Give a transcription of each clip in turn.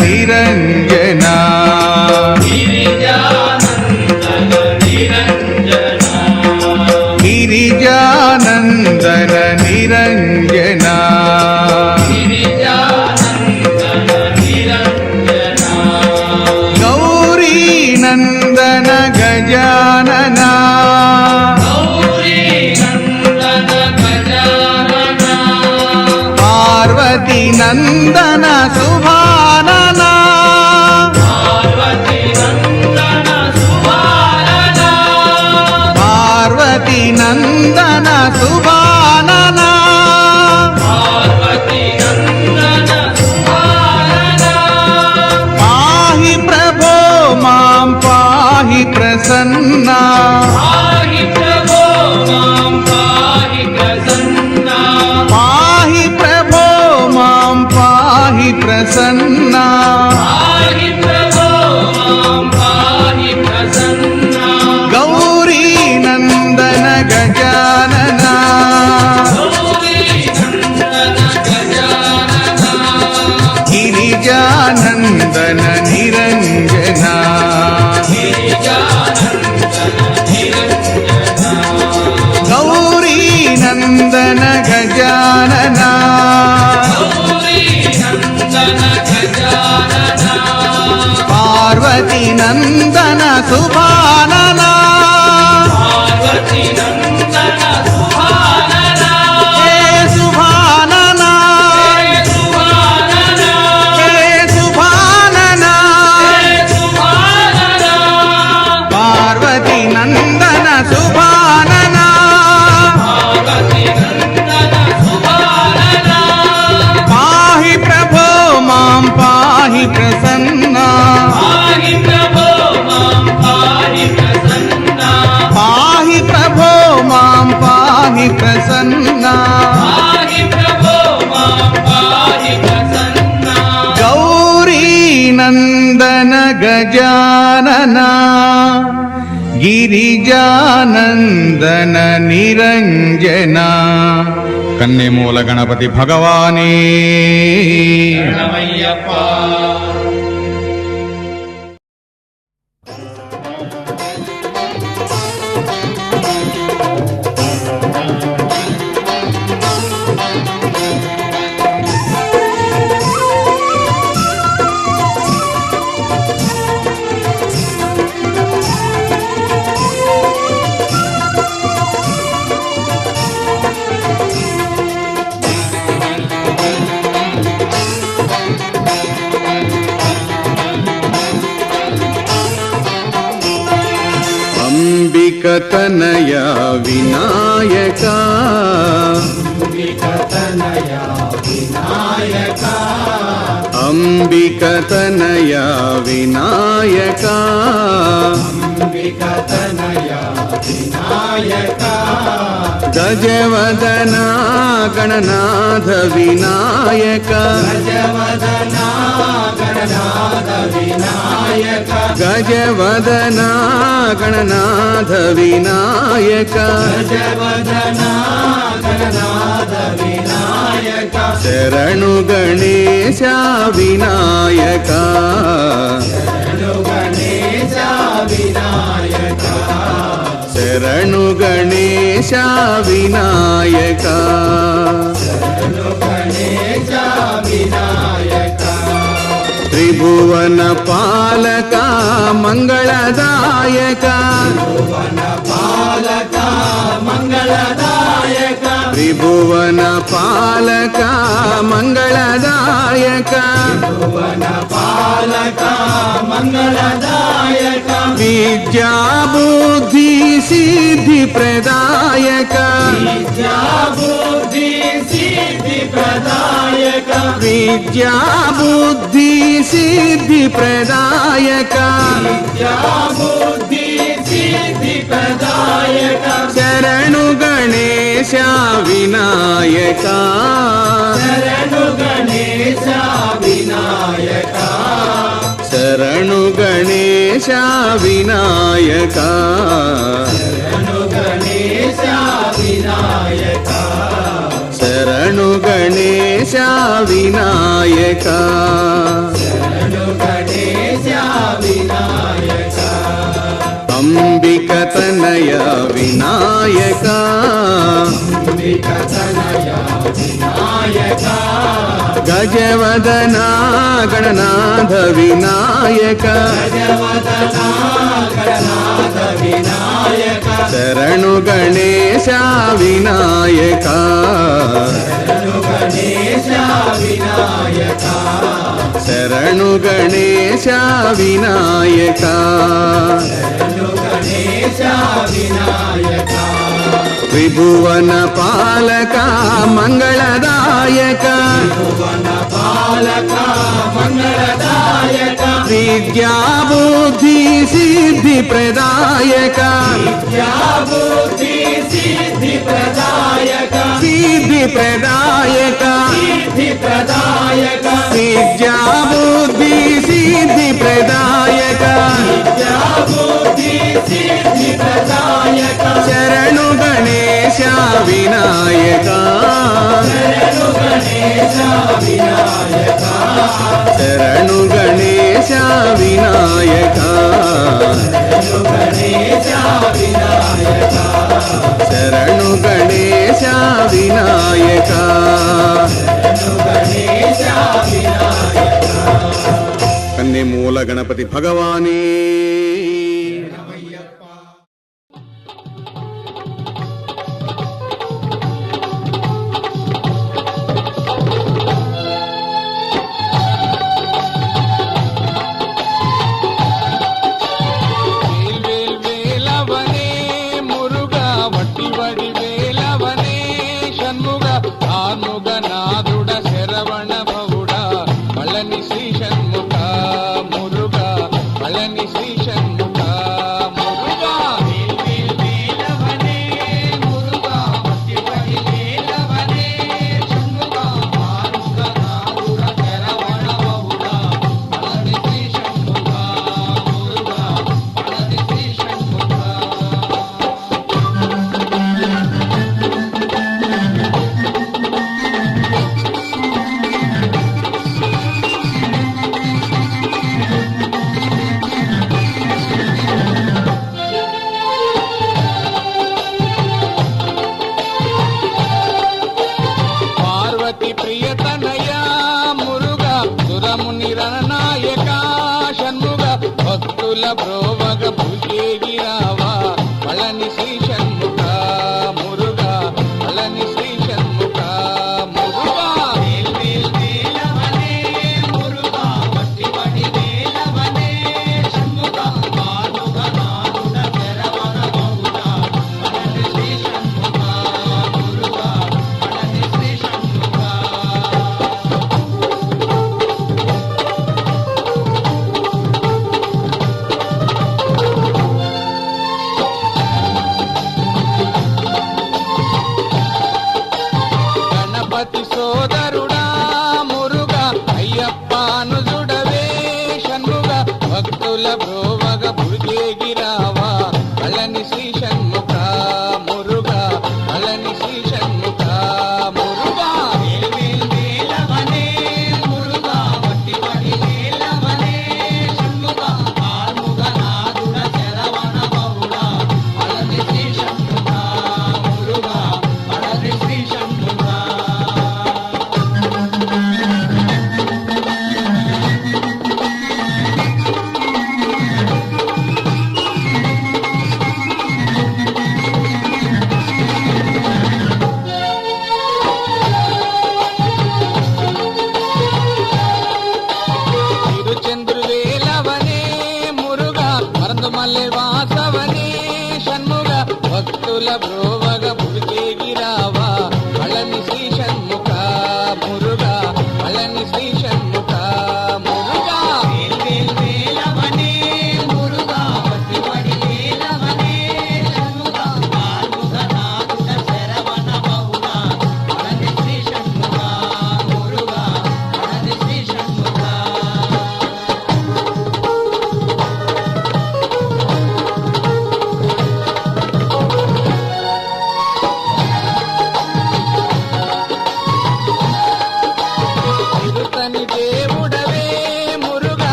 నిరంజన గిరిజానందన నిరంజన గౌరీ నందన గజానన పార్వతీ నందన శుభానన పార్వతీ నందన శుభానన పాహి ప్రభో మాం పాహి ప్రసన్నా పాహి ప్రభో మాం పాహి ప్రసన్నా గౌరీ నందన గజానన గిరిజానందన నిరంజన గౌరీ నందన గజానన పార్వతీ నందన శుభానన హే శుభానన హే శుభానన పార్వతీ నందన శుభానన పాహి ప్రభో మాం పాహి ప్రసన్నా పాహి ప్రభో మాం పాహి ప్రసన్నా గౌరీ నందన గజానన గిరిజానందన నిరంజన కన్నెమూల గణపతి భగవానే అంబికతనయ వినాయక అంబికతనయ వినాయక గజవదన గణనాథ వినాయక గజవదన గణనాథ వినాయక శరణు గణేశ వినాయక శరణు గణేశ వినాయక త్రిభువన పాలక మంగళదాయక త్రిభువన పాలక మంగళదాయక విద్యా బుద్ధి సిద్ధి ప్రదాయక విద్యా బుద్ధి సిద్ధి ప్రదాయక శరణు గణేశ వినాయక శరణు గణేశ వినాయక శరణు గణేశ వినాయక అంబిక తనయ వినాయక గజవదన గణనాథ వినాయక శరణు గణేశ వినాయక శరణు గణేశ వినాయక త్రిభువన పాలక మంగళదాయక విద్యా బుద్ధి సిద్ధి ప్రదాయక సిద్ధి ప్రదాయక విద్యా బుద్ధి సిద్ధి ప్రదాయక శరణు గణేశ వినాయక శరణు గణేశ వినాయక శరణు గణేశ వినాయక కన్యమూల గణపతి భగవానే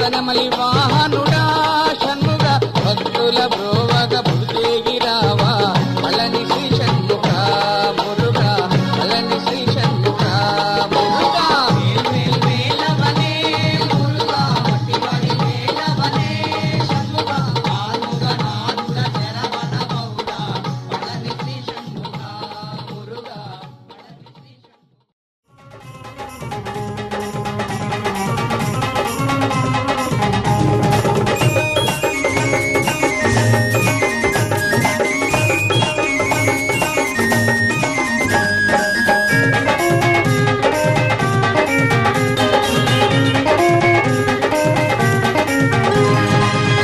పక్కనమలి వాహనుడా షణ్ముగ భక్తుల బ్రోవగ భూతేగి రావా పళని శ్రీ షణ్ముఖ మురుగా పళని శ్రీ షణ్ముఖ మురుగా వేల్ వేలవనే మురుగా వటివడి వేలవనే షణ్ముఖ ఆరుగ నాదుల శరవణ బౌడా పళని శ్రీ షణ్ముఖ మురుగా పళని శ్రీ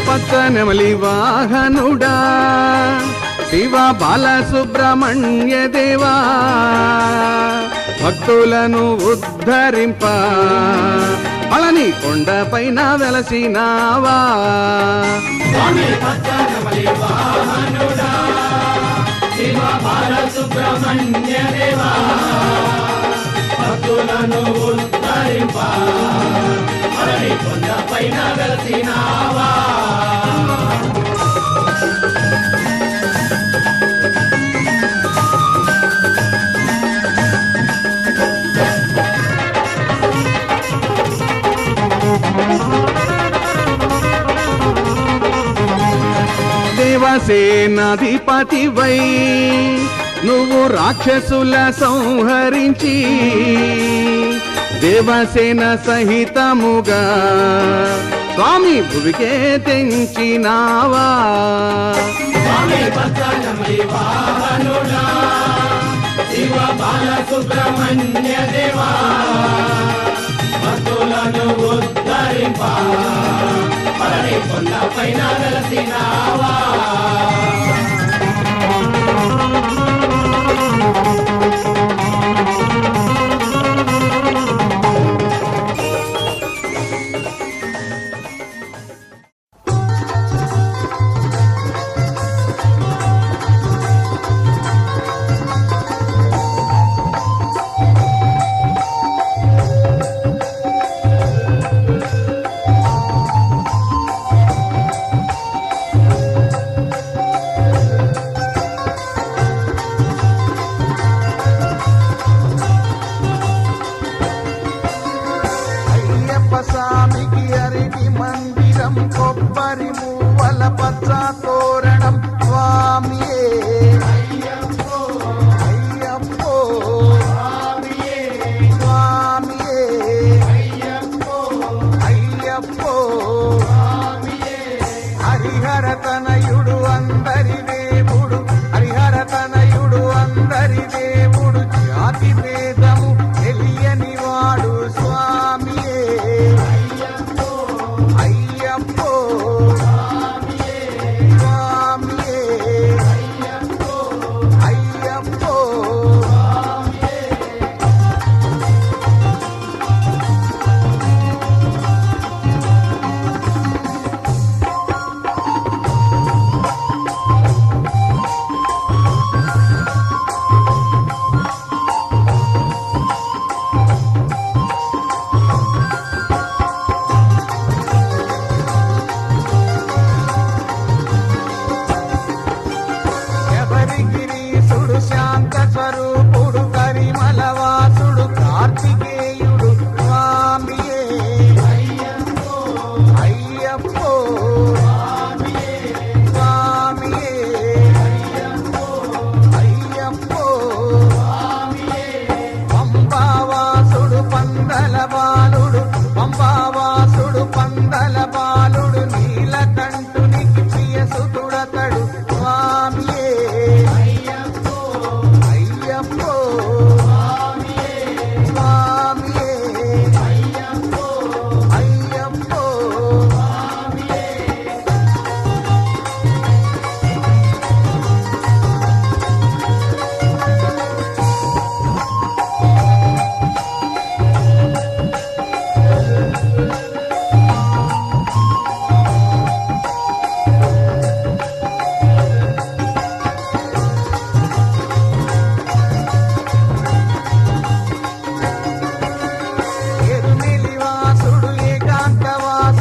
పక్కనమలి వాహనుడా శివ బాలసుబ్రహ్మణ్య దేవా భక్తులను ఉద్ధరింప పళని కొండపైన వెలసినావా స్వామి పక్కనమలి వాహనుడా శివ బాలసుబ్రహ్మణ్య దేవా భక్తులను ఉద్ధరింప పళని కొండపైన వెలసినావా దేవసేనాధిపతివై నువ్వు రాక్షసుల సంహరించి దేవసేన సహితముగా స్వామి భువికే తెంచినావా స్వామి పక్కనమలి వాహనుడా శివ బాలసుబ్రహ్మణ్య దేవా భక్తులను ఉద్ధరింప పళని కొండపైన వెలసినావా అయ్యప్ప స్వామికి అరటి మందిరం కొబ్బరి మూవల పచ్చ తోరణం స్వామియే అయ్యప్పో స్వామియే అయ్యప్పో హరిహర తనయుడు అందరి దేవుడు హరిహర తనయుడు అందరి దేవుడు జాతి భేదము తెలియని వాడు స్వామియే అయ్యప్పో స్వామియే అయ్యప్పో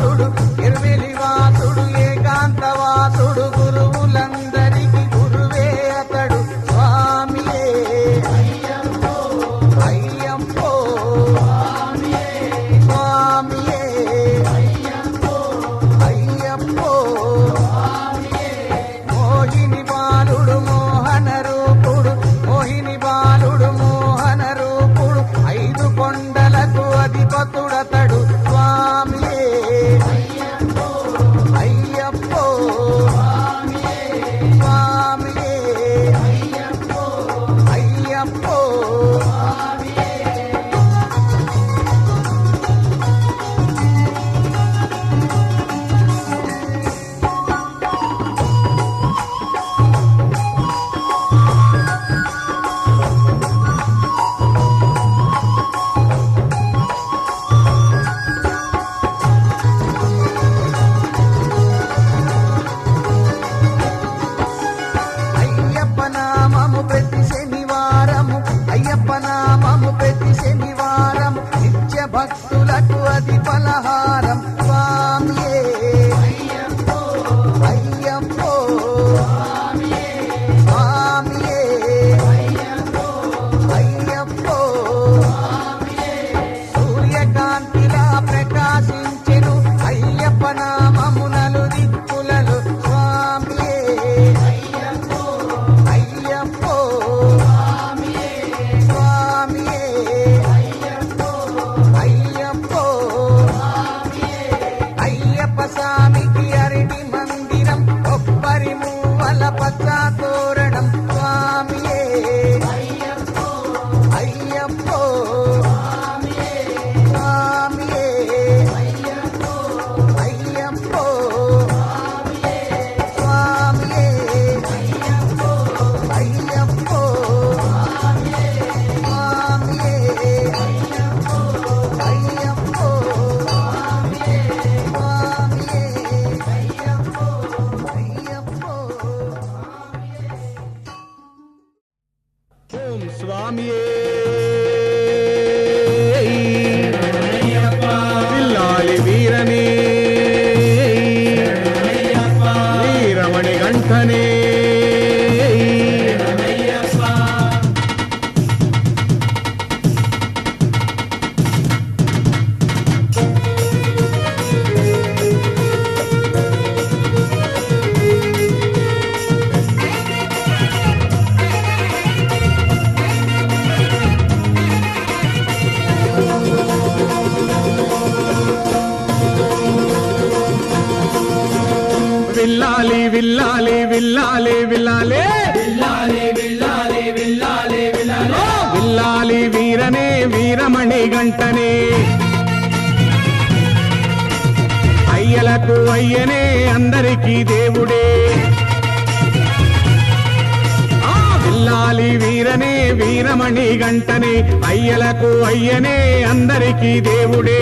వాసుడు ఎరువెలివాసుడు ఏకాంతవాసుడు గురువులందరికీ గురువే అతడు స్వామియే అయ్యప్పో స్వామియే అయ్యప్పో మోహిని బాలుడు మోహన రూపుడు మోహిని బాలుడు మోహన రూపుడు 5 కొండలకు అధిపతుడతడు స్వామియే అయ్యప్పో స్వామియే అయ్యప్పో అయ్యప్ప నామము ప్రతి శనివారము అయ్యప్ప నామము ప్రతి శనివారము నిత్య భక్తులకు అది పలహారం స్వామియే అయ్యప్పో స్వామియే అయ్యప్పో సూర్యకాంతిలా ప్రకాశించెను అయ్యప్ప నామము నలుదిక్కులలో స్వామియే అయ్యప్పో స్వామియే అయ్యప్పో అయ్యప్ప స్వామికి అరటి మందిరం కొబ్బరి మూవల పచ్చ తోరణం స్వామియే అయ్యప్పో స్వామియే అయ్యప్పో స్వామియే అయ్యప్పో స్వామియే అయ్యప్పో ఓం స్వామియే పిల్లాలి వీరనే వీరమణి గంటనే విల్లాలి విల్లాలి విల్లాలి విల్లాలే విల్లాలి వీరనే వీరమణి గంటనే అయ్యలకు అయ్యనే అందరికీ దేవుడే ఆ విల్లాలి వీరనే వీరమణి గంటనే అయ్యలకు అయ్యనే అందరికీ దేవుడే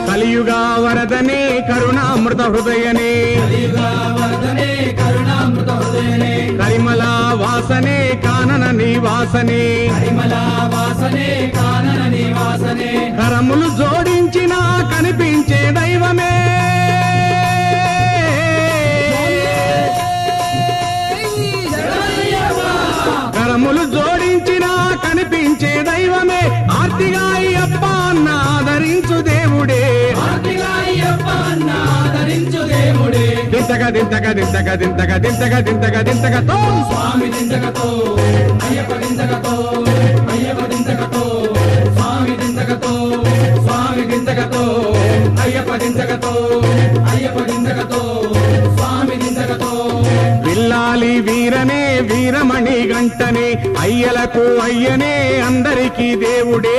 కలియుగా వరదనే కరుణామృత హృదయనే కరిమల వాసనే కానన నివాసనే కరములు జోడించిన కనిపించే దైవమే కరములు జోడించిన కనిపించే దైవమే ఆర్తిగా అయ్యప్ప అన్న ఆదరించు దేవుడే దింతక దింతక దింతక దింతక దింతక దింతక దింతకతో స్వామి దింతకతో అయ్యప్ప దింతకతో అయ్యప్ప దింతకతో స్వామి దింతకతో స్వామి దింతకతో అయ్యప్ప దింతకతో అయ్యప్ప దింతకతో స్వామి దింతకతో విల్లాలి వీరనే వీరమణి గంటనే గంటనే అయ్యలకు అయ్యనే అందరికీ దేవుడే.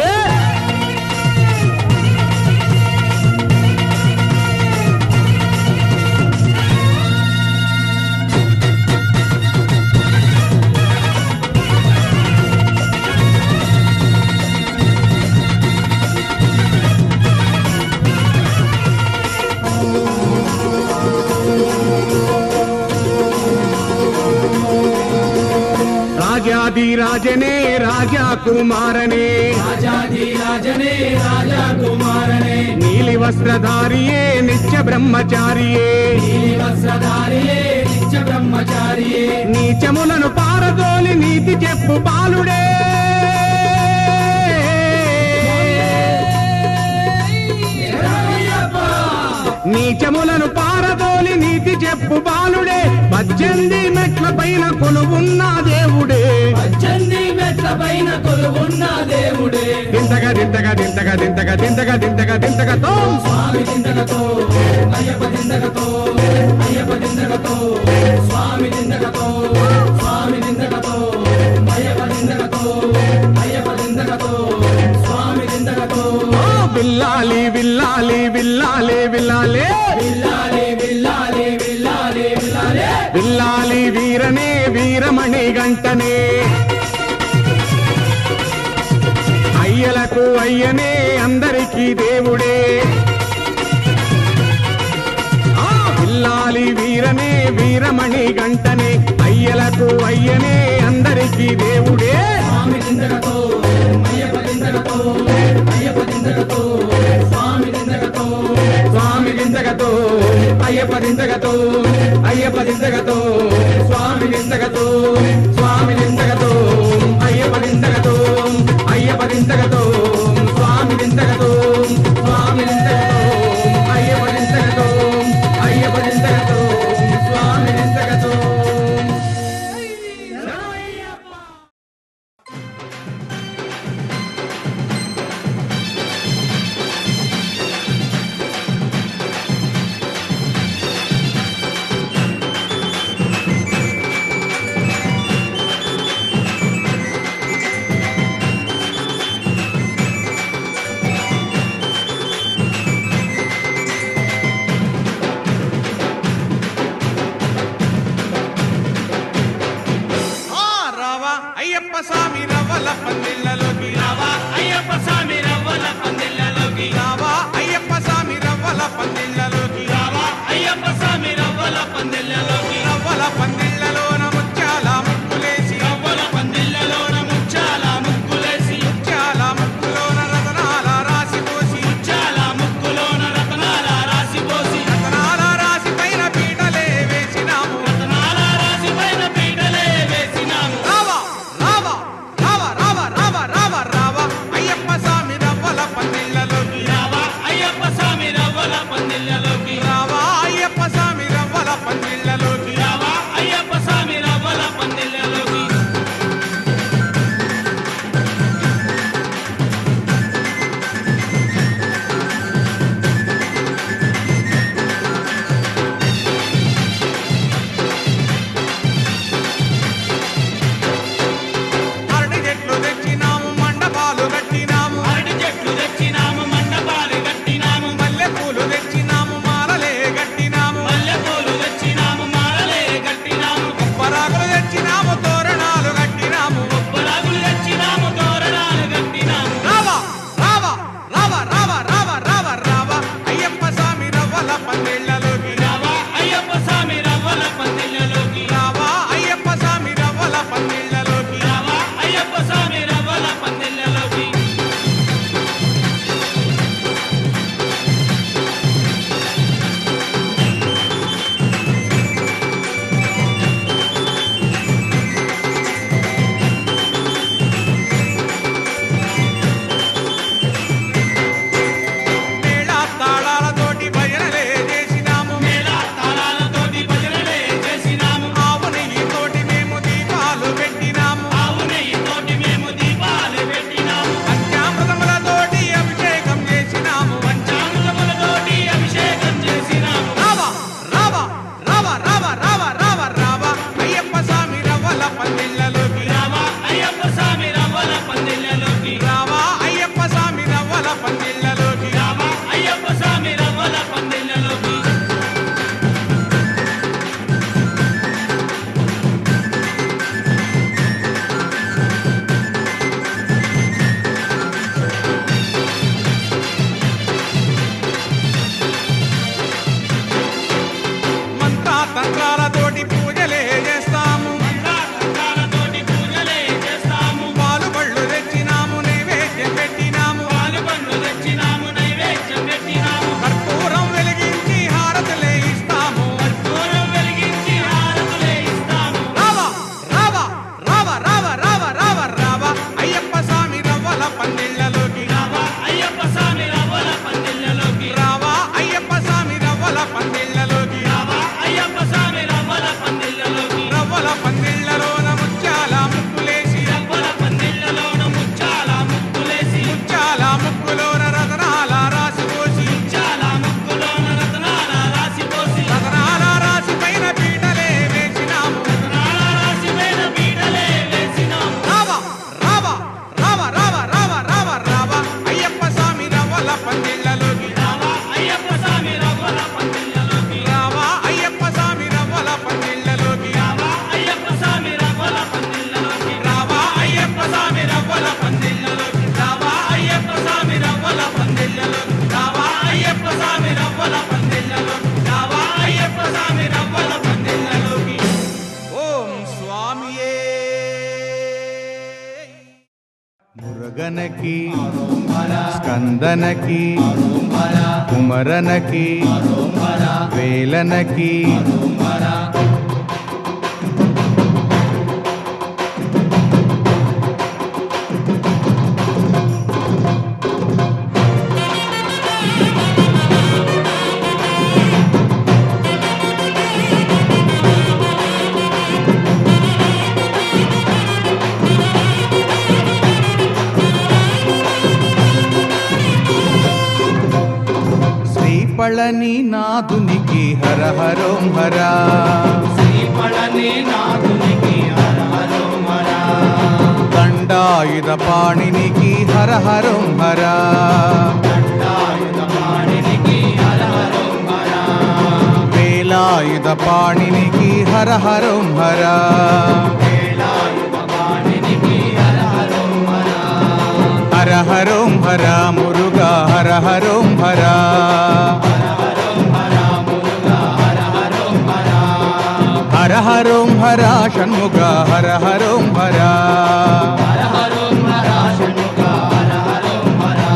రాజాది రాజనే రాజా కుమారనే రాజాది రాజనే రాజా కుమారనే నీలి వస్త్రధారియే నిత్య బ్రహ్మచారియే నీలి వస్త్రధారియే నిత్య బ్రహ్మచారియే నీచములను పారదోలి నీతి చెప్పు బాలుడే. నీచములను పారదోలి నీతి చెప్పు బాలుడే 18 మెట్ల పైన కొలువున్న దేవుడే. 18 మెట్ల పైన కొలువున్న దేవుడే. దింతగా దింతగా దింతగా దింతగా దింతగా దింతగా దింతగతో స్వామి దింతగతో అయ్యప్ప దింతగతో అయ్యప్ప దింతగతో స్వామి దింతగతో స్వామి దింతగతో అయ్యప్ప దింతగతో అయ్యప్ప దింతగతో స్వామి దింతగతో. విల్లాలి విల్లాలి విల్లాలి విల్లాలే విల్లాలి విల్లాలి విల్లాలి విల్లాలే విల్లాలి వీరనే వీరమణి గంటనే అయ్యలకు అయ్యనే అందరికీ దేవుడే. విల్లాలి వీరనే వీరమణి గంటనే అయ్యలకు అయ్యనే అందరికీ దేవుడే. స్వామి దింతగతో అయ్యప్ప దింతగతో అయ్యప్ప దింతగతో స్వామి దింతగతో స్వామి దింతగతో అయ్యప్ప దింతగతో అయ్యప్ప దింతగతో స్వామి దింతగతో స్వామి దింతగతో అయ్యప్ప దింతగతో అయ్యప్ప దింతగతో స్వామి దింతగతో స్వామి దింతగతో అయ్యప్ప దింతగతో అయ్యప్ప దింతగతో స్వామి దింతగతో. అయ్యప్ప స్వామి రవ్వల పందిళ్ళలోకి రావా అయ్యప్ప స్వామి రవ్వల పందిళ్ళలోకి రావా అయ్యప్ప స్వామి రవ్వల పందిళ్ళలోకి రావా అయ్యప్ప స్వామి రవ్వల పందిళ్ళలోకి రవ్వల పందిళ్ళలోన ముత్యాల ముక్కులేసి రవ్వల పందిళ్ళలోన ముచ్చాల ముగ్గులేసి ముత్యాల ముక్కులోన రతనాల రాసి పోసి ముచ్చాల ముగ్గులోన రతనాల రాసి పోసి రతనాల రాసి పైన పీటలే వేసినాము రతనాల రాసి పైన పీటలే వేసినాము రావా రావా రావా రావా రావా రావా రావా అయ్యప్ప స్వామి రవ్వల పందిళ్ళలోకి రావా మురగనకి స్కందనకి కుమరనకి వేలనకి పళని నాదునికి హర హరోం హరా శ్రీపళని నాథునికి హర హరోం హరా దండాయుధ పాణినికి హర హరోం హరా దండాయుధ పాణినికి హర హరోం హరా వేలాయుధ పాణినికి హర హరోం హరా వేలాయుధ పాణినికి హర హరోం హరా హర హరోం హరా మురుగా హర హరోం హరా హర హరోం హరా షణ్ముగ హర హరోం హరా హర హరోం హరా షణ్ముగ హర హరోం హరా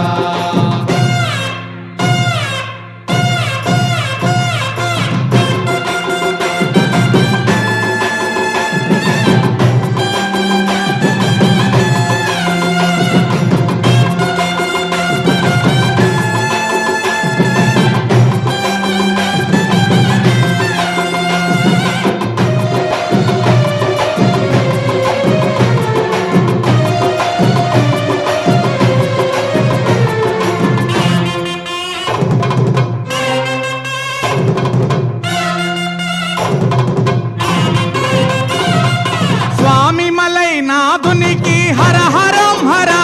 స్వామి మలై నాదునికి హర హరోం హరా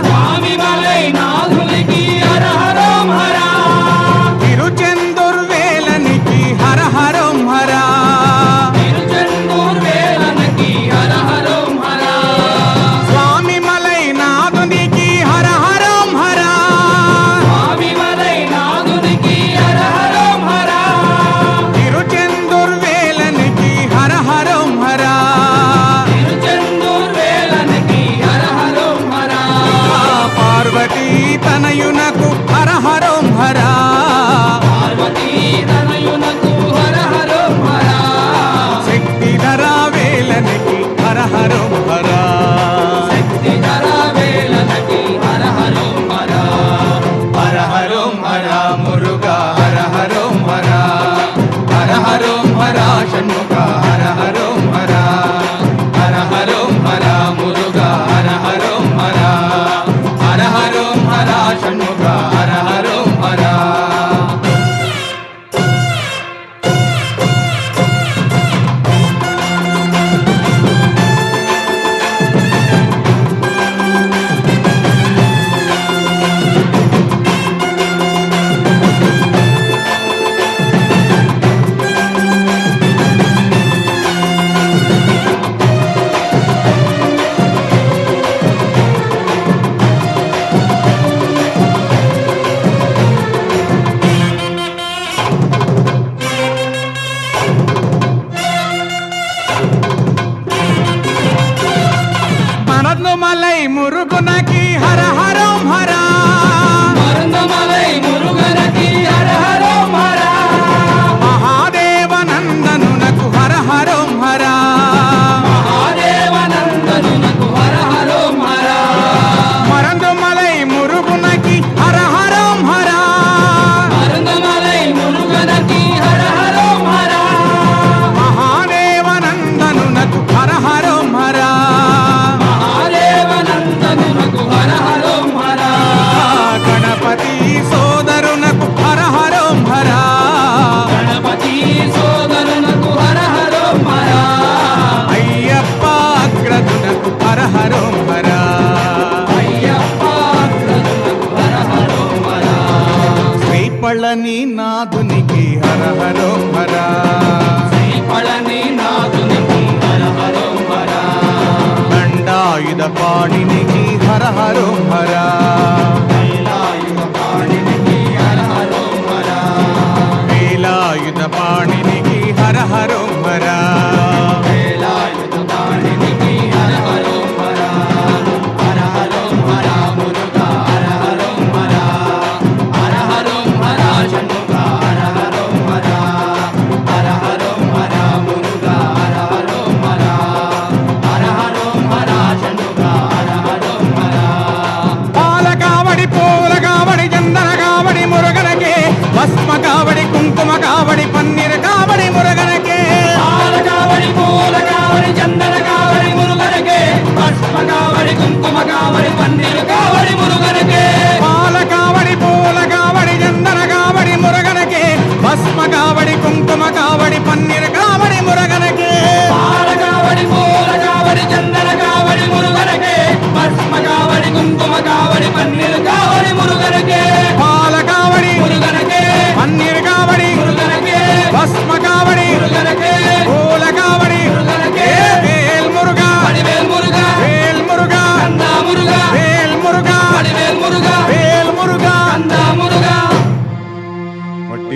స్వామి మలై నాథునికి హర హరోం హరా తిరుచెందుర్వేలనికి హర హరోం హరా తిరుచెందూర్ వేలనకి హర హరోం హరా స్వామి మలై నాదునికి హర హరోం హరా స్వామి మలై నాథునికి హర హరోం హరా తిరుచెందుర్వేలనికి హర హరోం హరా తిరుచెందూర్ వేలనకి హర హరోం హరా పార్వతీ తనయునకు హర హరోం హరా పార్వతీ తనయునకు హర హరోం హరా శక్తిధరా వేలనికి హర హరోం హరా శక్తిధర వేలనకి హర హరోం హరా హర హరోం హరా మురుగా హర హరోం హరా హర హరోం హరా షణ్ముఖ హర హరోం హరా హర హరోం హరా మురుగా హర హరోం హరా హర హరోం హరా షణ్ముఖ హర హరోం హరా మరదుమలై మురుగునకి హర హరోం హరా మరుందమలై మురుగనకి హర హరోం హరా మహాదేవనందనునకు హర హరోం హరా మహాదేవనందనునకు హర హరోం హరా మరదుమలై మురుగునకి హర హరోం హరా మరుందమలై మురుగనకి హర హరోం హరా మహాదేవనందనునకు హర హరోం హరా మహాదేవనందనునకు హర హరోం హరా గణపతి సోదరునకు హర హరోం హరా గణపతి సోదరునకు హర హరోం హరా అయ్యప్ప అగ్రదునకు హర హరోం హరా అయ్యప్ప అగ్రదునకు హర హరోం హరా శ్రీపళని నాదునికి హర హరోం హరా శ్రీపళని నాథునికి హర హరోం హరా దండాయుధ పాణినికి హర హరోం హరా వేలాయుధ పాణినికి హర హరోం హరా వేలాయుధ పాణినికి హర హరోం హరా వేలాయుధ పాణినికి హర హరోం హరా హర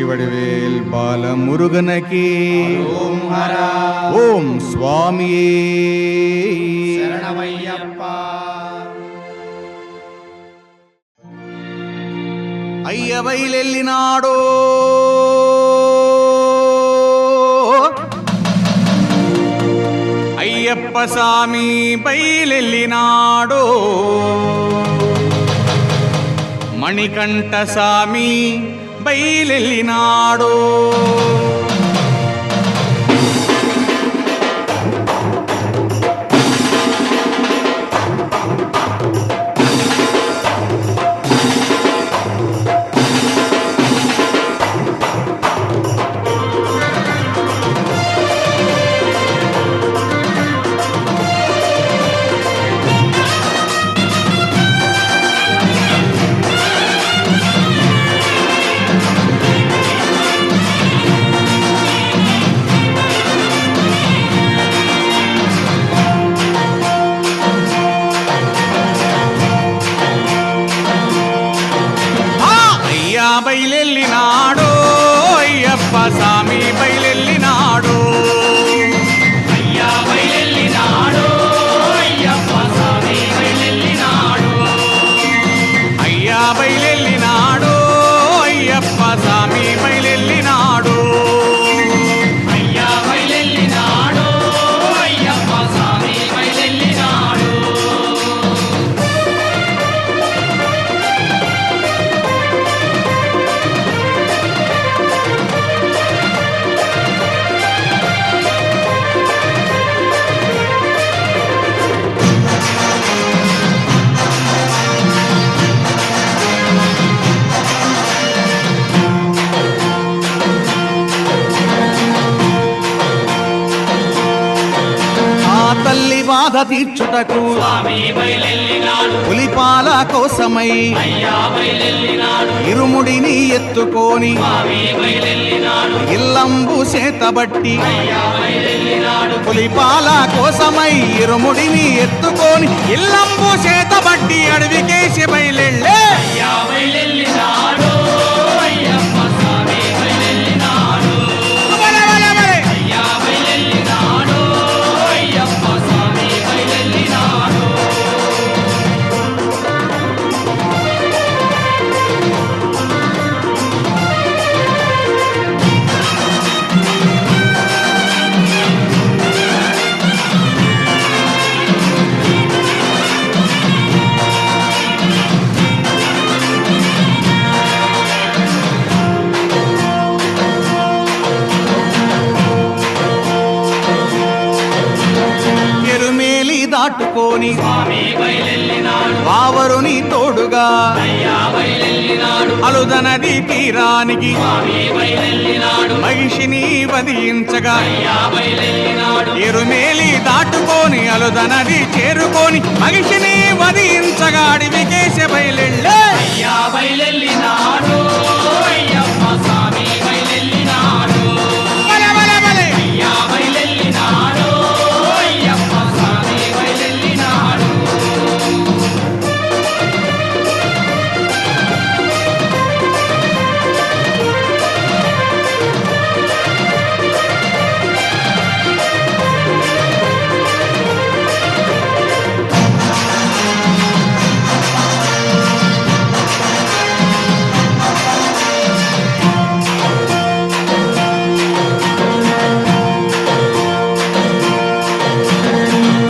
திருவடிவேல் பாலமுருகனுக்கு ஓம் ஹரா ஓம் சுவாமியே சரணமையப்பா. అయ్య బయలెల్లినాడో అయ్యప్ప స్వామి బయలెల్లినాడో మణికంఠ స్వామి బయలెల్లినాడో బయలెల్లినాడో అయ్యప్ప స్వామి బయలెల్లినాడో అయ్యా బయలెల్లినాడో అయ్యప్ప స్వామి బయలెల్లినాడో. అయ్యా బయలెల్లినాడో అయ్యప్ప స్వామి బయలెల్లినాడో అయ్యా బయలెల్లినాడో అయ్యప్ప స్వామి బయలెల్లినాడో. ఆ తల్లి బాధ తీర్చుటకు స్వామి బయలెల్లినాడు పులిపాల కోసమై అయ్యా బయలెల్లినాడు. ఇరుముడిని ఎత్తుకొని స్వామి బయలెల్లినాడు ఇల్లంబు చేతబట్టి అయ్యా బయలెల్లినాడు. పులిపాల కోసమై ఇరుముడిని ఎత్తుకొని ఇల్లంబు చేతబట్టి అడవికేసి బయలెళ్ళే అయ్యా బయలెల్లినాడు అయ్యప్ప స్వామి బయలెల్లినాడు. అయ్యా బయలెల్లినాడు అయ్యప్ప స్వామి బయలెల్లినాడు. ఎరుమేలి దాటుకొని స్వామి బయలెల్లినాడు వావరుని తోడుగా అయ్యా బయలెల్లినాడు. అలుదనది తీరానికి స్వామి బయలెల్లినాడు మహిషిని వధించగా అయ్యా బయలెల్లినాడు. ఎరుమేలి దాటుకొని అలుదనది చేరుకొని మహిషిని వధించగా అడవికేసి బయలెళ్ళే అయ్యా బయలెల్లినాడు అయ్యప్ప స్వామి బయలెల్లినాడు. అయ్యా బయలెల్లినాడు అయ్యప్ప స్వామి బయలెల్లినాడు.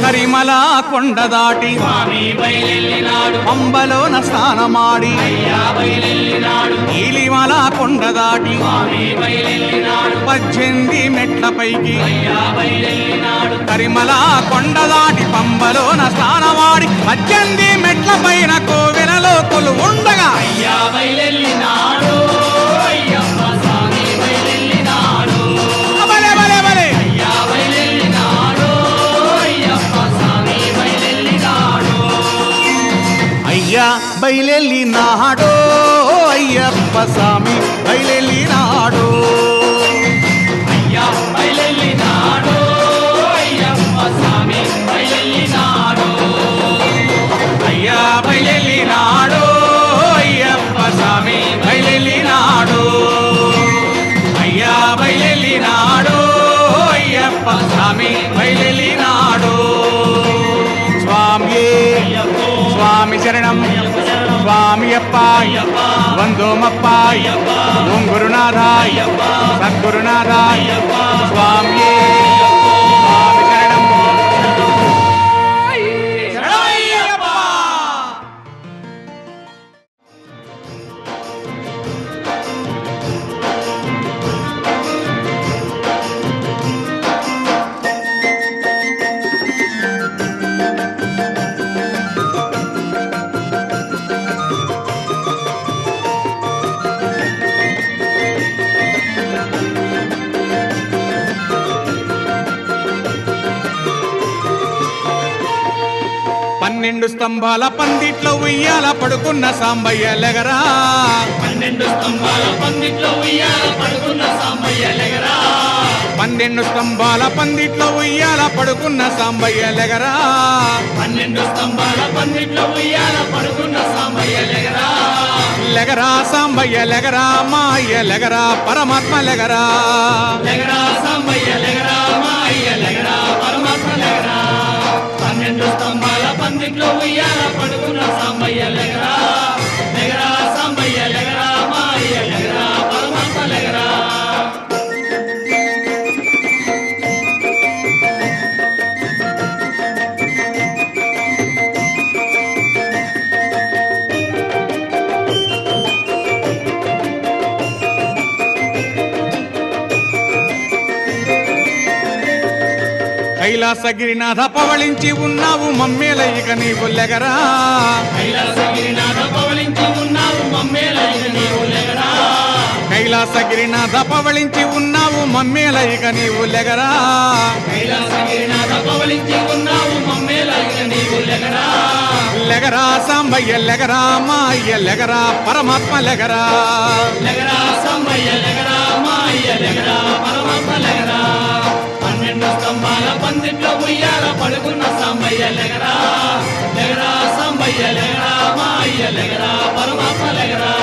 కరిమల కొండ దాటి స్వామి బయలెల్లినాడు పంబలోన స్నానమాడి అయ్యా బయలెల్లినాడు. నీలిమల కొండ దాటి స్వామి బయలెల్లినాడు 18 మెట్ల పైకి అయ్యా బయలెల్లినాడు. కరిమల కొండ దాటి పంబలోన స్నానమాడి 18 మెట్ల పైన కోవెలలో కొలు ఉండగా అయ్యా బయలెల్లినాడు అయ్యప్ప స్వామి బయలెల్లినాడు. బలే బలే బలే అయ్యా బయలెల్లినాడు అయ్యప్ప స్వామి బయలెల్లినాడు. అయ్యా బయలెల్లినాడో అయ్యప్ప స్వామి బయలెల్లినాడో అయ్యా బయలెల్లినాడు అయ్యప్ప స్వామి బయలెల్లినాడు. అయ్యా బయలెల్లినాడో అయ్యప్ప స్వామి బయలెల్లినాడో స్వామియే స్వామి శరణం స్వామి అప్పాయ్ వందోమప్పాయ్ ఓం గురునాథాయ్ సద్గురునాథాయ్ స్వామియే స్వామి శరణం శరణమయ్యప్ప. పన్నెండు స్తంభాల పందిట్లో ఉయ్యాల పడుకున్న సాంబయ్య లెగరా 12 స్తంభాల పందిట్లో ఉయ్యాల పడుకున్న సాంబయ్య లెగరా 12 స్తంభాల పందిట్లో ఉయ్యాల పడుకున్న సాంబయ్య లెగరా 12 స్తంభాల పందిట్లో ఉయ్యాల పడుకున్న సాంబయ్య లెగరా లెగరా సాంబయ్య లెగరా మా అయ్య లెగరా పరమాత్మ లెగరా లెగరా సాంబయ్య లెగరా మా అయ్య లెగరా పరమాత్మ లెగరా 12 స్తంభాల పందిట్లో ఉయ్యాల పడుకున్న సాంబయ్య లెగరా లెగరా సాంబయ్య లెగరా మా అయ్య లెగరా పరమాత్మ లెగరా కైలాసగిరినాథ పవళించి ఉన్నావు మమ్మేల ఇక నీవు లెగరా కైలాసగిరినాథ పవళించి ఉన్నావు మమ్మేల ఇక నీవు లెగరా కైలాసగిరినాథ పవళించి ఉన్నావు మమ్మేల ఇక నీవు లెగరా కైలాసగిరినాథ పవళించి ఉన్నావు మమ్మేల ఇక నీవు లెగరా లెగరా సాంబయ్య లెగరా మా అయ్య లెగరా పరమాత్మ లెగరా లెగరా సాంబయ్య లెగరా మా అయ్య లెగరా పరమాత్మ లెగరా 12 స్తంభాల పందిట్లో ఉయ్యాల పడుకున్న సాంబయ్య లెగరా లెగరా సాంబయ్య లెగరా మా అయ్య లెగరా పరమాత్మ లెగరా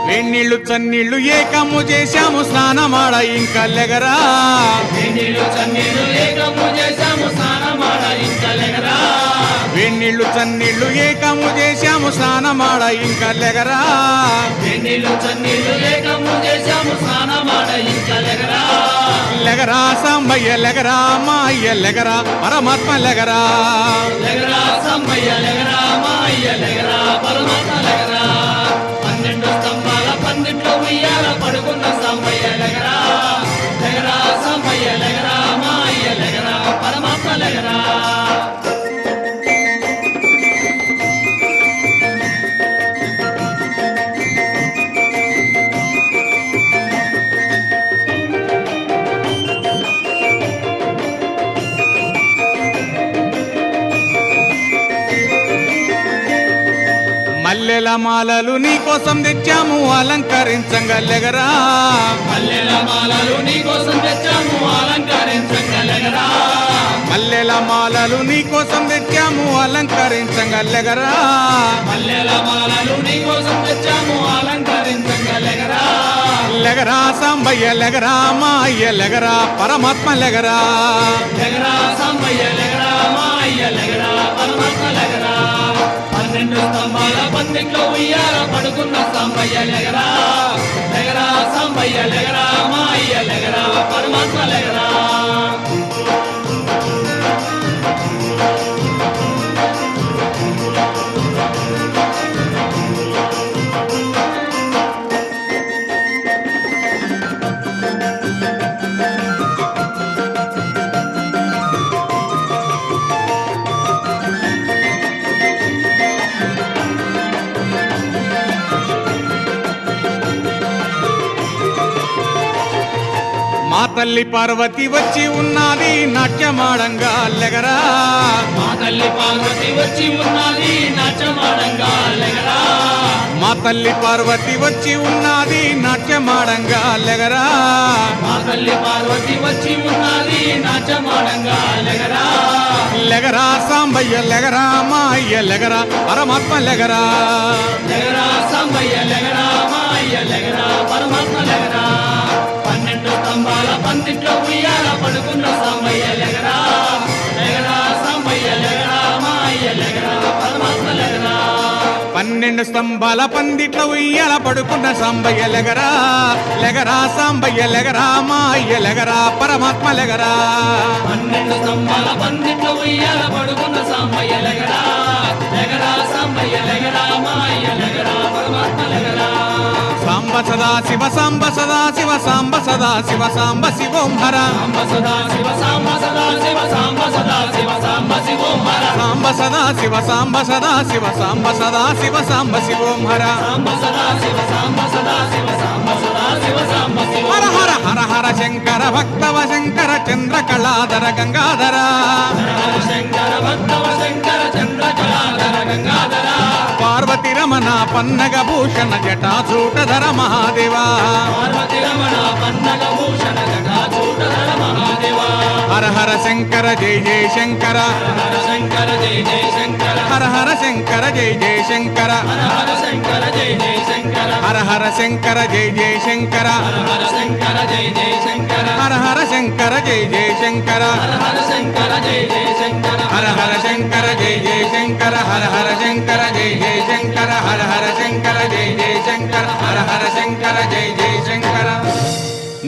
వేణీళ్లు చన్నీళ్లు ఏకము చేశాము స్నానమాడ ఇంకా లెగరా నీళ్ళు చన్నీళ్ళు ఏకము చేశాము స్నానమాడ ఇంకా లెగరా వేణీళ్లు చన్నీళ్లు ఏకము చేశాము స్నానమాడ ఇంకా లెగరా నీళ్ళు చన్నీళ్ళు ఏకము చేశాము స్నానమాడ ఇంకా లెగరా లెగరా సాంబయ్య లెగరా మా అయ్య లెగరా పరమాత్మ లెగరా లెగరా సాంబయ్య లెగరా మా అయ్య లెగరా పరమాత్మ లెగరా 12 స్తంభాల పందిట్లో ఉయ్యాల పడుకున్న సాంబయ్య లెగరా లెగరా సాంబయ్య లెగరా మా అయ్య లెగరా పరమాత్మ లెగరా మల్లెల మాలలు నీ కోసం తెచ్చాము అలంకరించంగా లెగరా మల్లెల మాలలు నీ కోసం తెచ్చాము అలంకరించంగా లెగరా మల్లెల మాలలు నీ కోసం తెచ్చాము అలంకరించంగా లెగరా మల్లెల మాలలు నీ కోసం తెచ్చాము అలంకరించంగా లెగరా లెగరా సాంబయ్య లెగరా మా అయ్య లెగరా పరమాత్మ లెగరా లెగరా సాంబయ్య లెగరా మా అయ్య లెగరా పరమాత్మ లెగరా 12 స్తంభాల పందిట్లో ఉయ్యాల పడుకున్న సాంబయ్య లెగరా లెగరా సాంబయ్య లెగరా మా అయ్య లెగరా పరమాత్మ లెగరా తల్లి పార్వతి వచ్చి ఉన్నది నాట్యమాడంగా లెగరా. మా తల్లి పార్వతి వచ్చి ఉన్నది నాట్యమాడంగా లెగరా. మా తల్లి పార్వతి వచ్చి ఉన్నది నాట్యమాడంగా లెగరా. మా తల్లి పార్వతి వచ్చి ఉన్నది నాట్యమాడంగా లెగరా. లెగరా సాంబయ్య లెగరా మా అయ్య లెగరా పరమాత్మ లెగరా. లెగరా సాంబయ్య లెగరా మా అయ్య లెగరా పరమాత్మ లెగరా. 12 స్తంభాల పందిట్లో ఉయ్యాల పడుకున్న సాంబయ్య లెగరా. లెగరా సాంబయ్య లెగరా మా అయ్య లెగరా పరమాత్మ లెగరా. 12 స్తంభాల పందిట్లో ఉయ్యాల పడుకున్న సాంబయ్య లెగరా. లెగరా సాంబయ్య లెగరా మా అయ్య లెగరా పరమాత్మ లెగరా. 12 స్తంభాల పందిట్లో ఉయ్యాల పడుకున్న సాంబయ్య లెగరా. లెగరా సాంబయ్య లెగరా మా అయ్య లెగరా పరమాత్మ లెగరా. సాంబ సదా శివ సాంబ సదా శివ సాంబ సదా శివ సాంబ శివోం హర. సాంబ సదా శివ సాంబ సదా శివ సాంబ సదా శివ సాంబ శివోం హర. సాంబ సదా శివ సాంబ సదా శివ సాంబ సదా శివ సాంబ శివోం హర. సాంబ సదా శివ సాంబ సదా శివ సాంబ సదా శివ సాంబ శివోం హర హర హర హర శంకర భక్తవ శంకర చంద్ర కళాధర గంగాధర. హర శంకర భక్తవ శంకర చంద్ర కళాధర గంగాధర. పార్వతి రమణ పన్నగ భూషణ జటాచూటధర మహాదేవా. పార్వతి రమణ పన్నగ భూషణ జటాచూటధర మహాదేవా. హర హర శంకర జయ జయ శంకర. హర శంకర జయ జయ శంకర. హర హర శంకర జయ జయ శంకర. హర హర శంకర జయ జయ శంకర. హర హర శంకర జయ జయ శంకర. హర హర శంకర జయ జయ శంకర. హర హర శంకర జయ జయ శంకర. హర హర శంకర జయ జయ శంకర. హర హర శంకర జయ జయ శంకర. హర హర శంకర జయ జయ శంకర. హర హర శంకర జయ జయ శంకర. హర హర శంకర జయ జయ శంకర.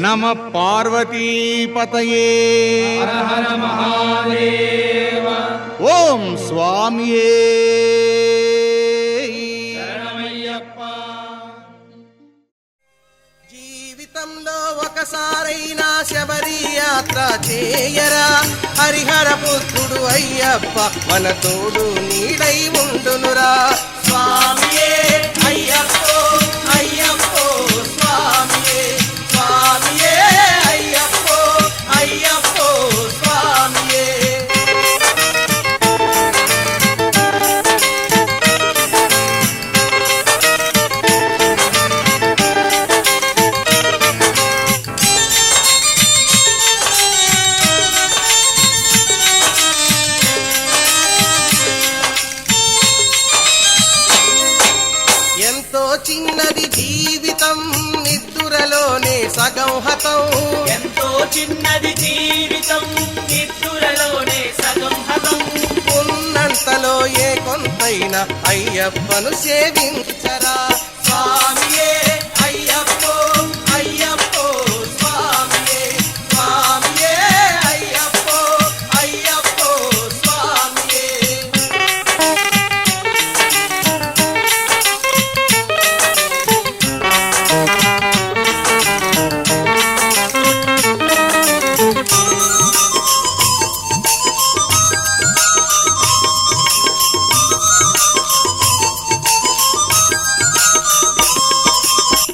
నమ పార్వతీపతయే. హర హర మహాదేవ. ఓం స్వామియే. శరణమయ్యప్ప. జీవితంలో ఒకసారైనా శబరి యాత్ర చేయరా. హరిహర పుత్రుడు అయ్యప్ప మన తోడు నీడై ఉండునురా. స్వామియే అయ్యప్పో అయ్యప్పో స్వామియే. స్వామియే అయ్యప్పో అయ్యప్పో స్వామియే. ఎంతో చిన్నది జీవితం నిద్దురలోనే సగం హతం. ఎంతో చిన్నది జీవితం నిద్దురలోనే సగం హతం. ఉన్నంతలో ఏ కొంతైనా అయ్యప్పను సేవించరా. స్వామియే అయ్యప్పో అయ్యప్పో స్వామియే. స్వామియే అయ్యప్పో అయ్యప్పో స్వామియే.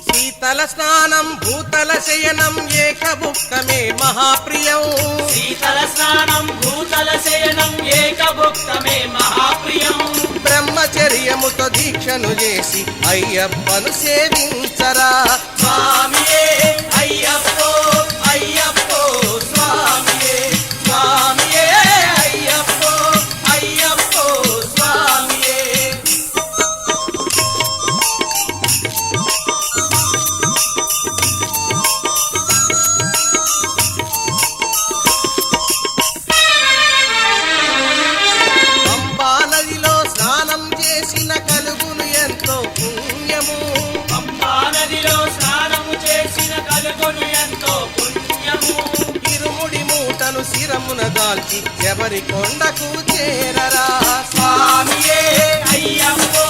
శీతల స్నానం భూతల శయనం ఏకభుక్తమే మహాప్రియం. శీతల స్నానం భూతల శయనం ఏకభుక్తమే మహాప్రియం. బ్రహ్మచర్యముతో దీక్షను చేసి అయ్యప్పను సేవించరా. స్వామియే అయ్యప్పో అయ్యప్పో స్వామియే. స్వామియే అయ్యప్పో అయ్యప్పో స్వామియే. పంబా నదిలో స్నానం చేసిన కలుగును ఎంతో పుణ్యము. పంబా నదిలో స్నానము చేసిన కలుగును ఎంతో పుణ్యము. ఇరుముడి మూటను శిరమున దాల్చి ఎవరి కొండకు చేరరా. స్వామియే అయ్యప్పో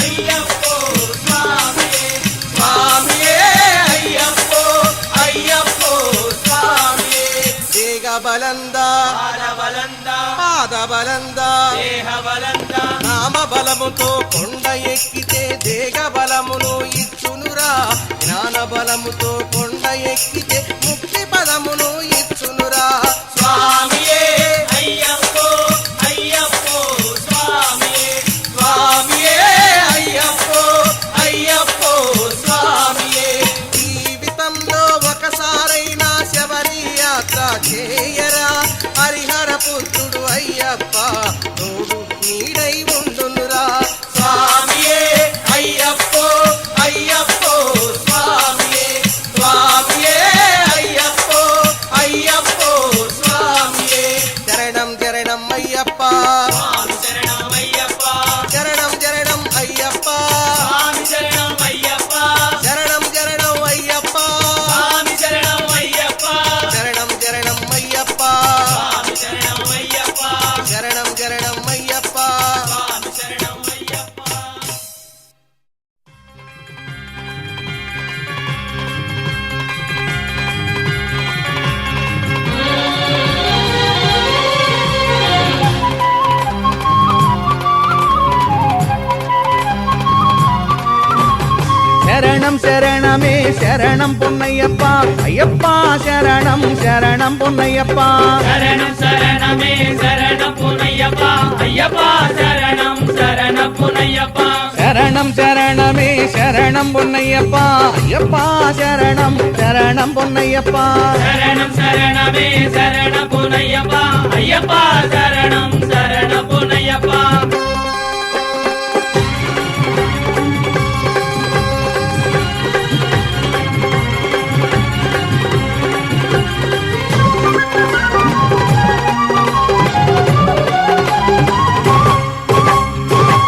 అయ్యప్పో స్వామియే. స్వామియే అయ్యప్పో అయ్యప్పో స్వామియే. దేగ బలందా పాదబలందా పాద బలందా దేహ బలందా. నామ బలముతో కొండ ఎక్కితే దేగ బలమును ఇచ్చునురా. జ్ఞాన బలముతో కొండ ఎక్కితే ముక్తి పదమును శరణం శరణమే శరణం పొన్నయ్యప్ప అయ్యప్ప శరణం శరణం పొన్నయ్యప్ప శరణం శరణమే శరణ పునయ్యప్ప అయ్యప్ప శరణం శరణ పునయ్యప్ప శరణం శరణమే శరణం పొన్నయ్యప్ప అయ్యప్ప శరణం శరణం పొన్నయ్యప్ప శరణం శరణమే శరణ పునయ్యప్ప అయ్యప్ప శరణం శరణ పునయ్యప్ప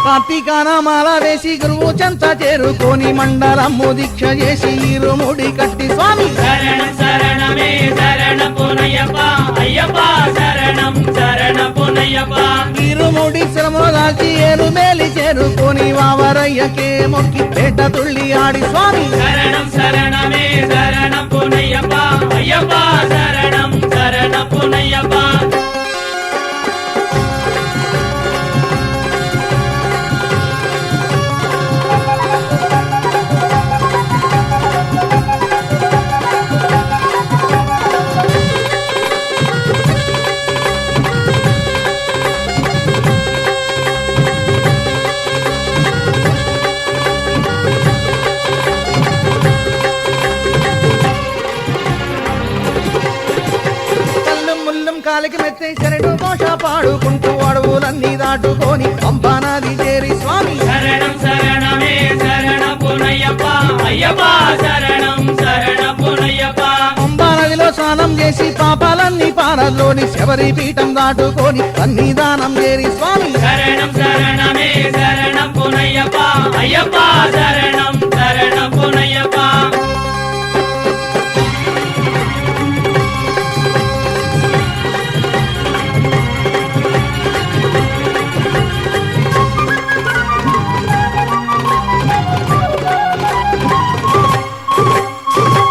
కార్తీకాన మాల వేసి గురువు చెంత చేరుకొని మండలము దీక్ష చేసి ఇరుముడి కట్టి స్వామి శరణం శరణమే శరణ పునయ్యప్ప అయ్యప్ప శరణం శరణ పునయ్యప్ప ఇరుముడి శ్రమలో దాల్చి ఏరుమేలి చేరుకొని వావరయ్యకే మొక్కి పేట తుళ్ళి ఆడి స్వామి శరణం శరణమే శరణ పునయ్యప్ప అయ్యప్ప శరణం శరణ పునయ్యప్ప కల్లం ముల్లం కాలికి మెత్తే శరణు భాష పాడుకుంటూ అడవులన్నీ దాటుకొని పంపనది చేరి స్వామి శరణం శరణమే శరణ పునయ్యప్ప అయ్యప్ప శరణం శరణ పునయ్యప్ప పంపనదిలో స్నానం చేసి పాపాలన్నీ పారలోని శబరి పీఠం దాటుకొని సన్నిధానం చేరి స్వామి శరణం శరణమే శరణ పునయ్యప్ప అయ్యప్ప శరణం శరణ పునయ్యప్ప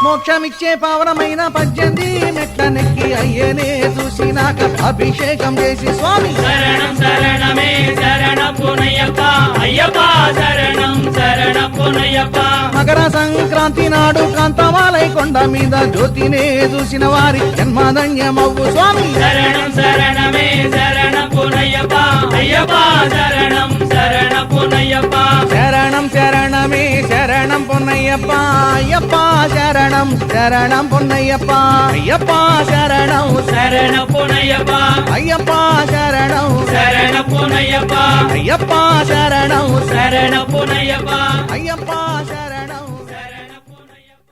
మోక్షమిచ్చే పావనమైన 18 మెట్ల నెక్కి అయ్యనే చూసినాక అభిషేకం చేసి స్వామి శరణం శరణమే శరణ పునయ్యప్ప అయ్యప్ప శరణం శరణ పునయ్యప్ప మకర సంక్రాంతి నాడు కాంతమాలై కొండ మీద జ్యోతినే చూసిన వారి జన్మధన్యమవ్వు స్వామి శరణం శరణమే శరణ పునయ్యప్ప అయ్యప్ప శరణం శరణ పునయ్యప్ప శరణం శరణమే శరణం పొన్నయ్యప్ప అయ్యప్ప శరణం శరణం పొన్నయ్యప్ప అయ్యప్ప శరణం శరణ పునయ్యప్ప అయ్యప్ప శరణం శరణ పునయ్యప్ప అయ్యప్ప శరణం శరణ పునయ్యప్ప అయ్యప్ప శరణం శరణ పునయ్యప్ప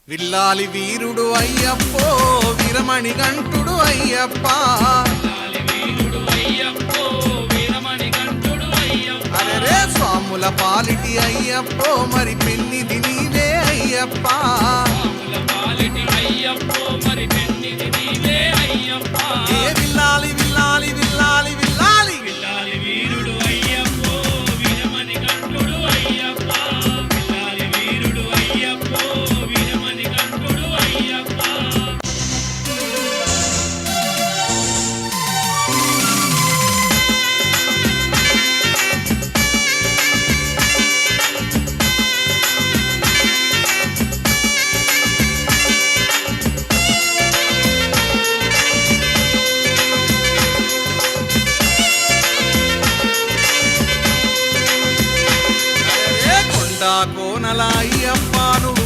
విల్లాలి వీరుడు అయ్యప్పో వీరమణి గంటుడు అయ్యప్ప అరే స్వాముల పాలిటి అయ్యప్పో మరి పెన్నిది నీవే అయ్యప్ప ఏ విల్లాలి విల్లాలి విల్లాలి విల్లాలి కోనల అయ్యప్ప నువ్వు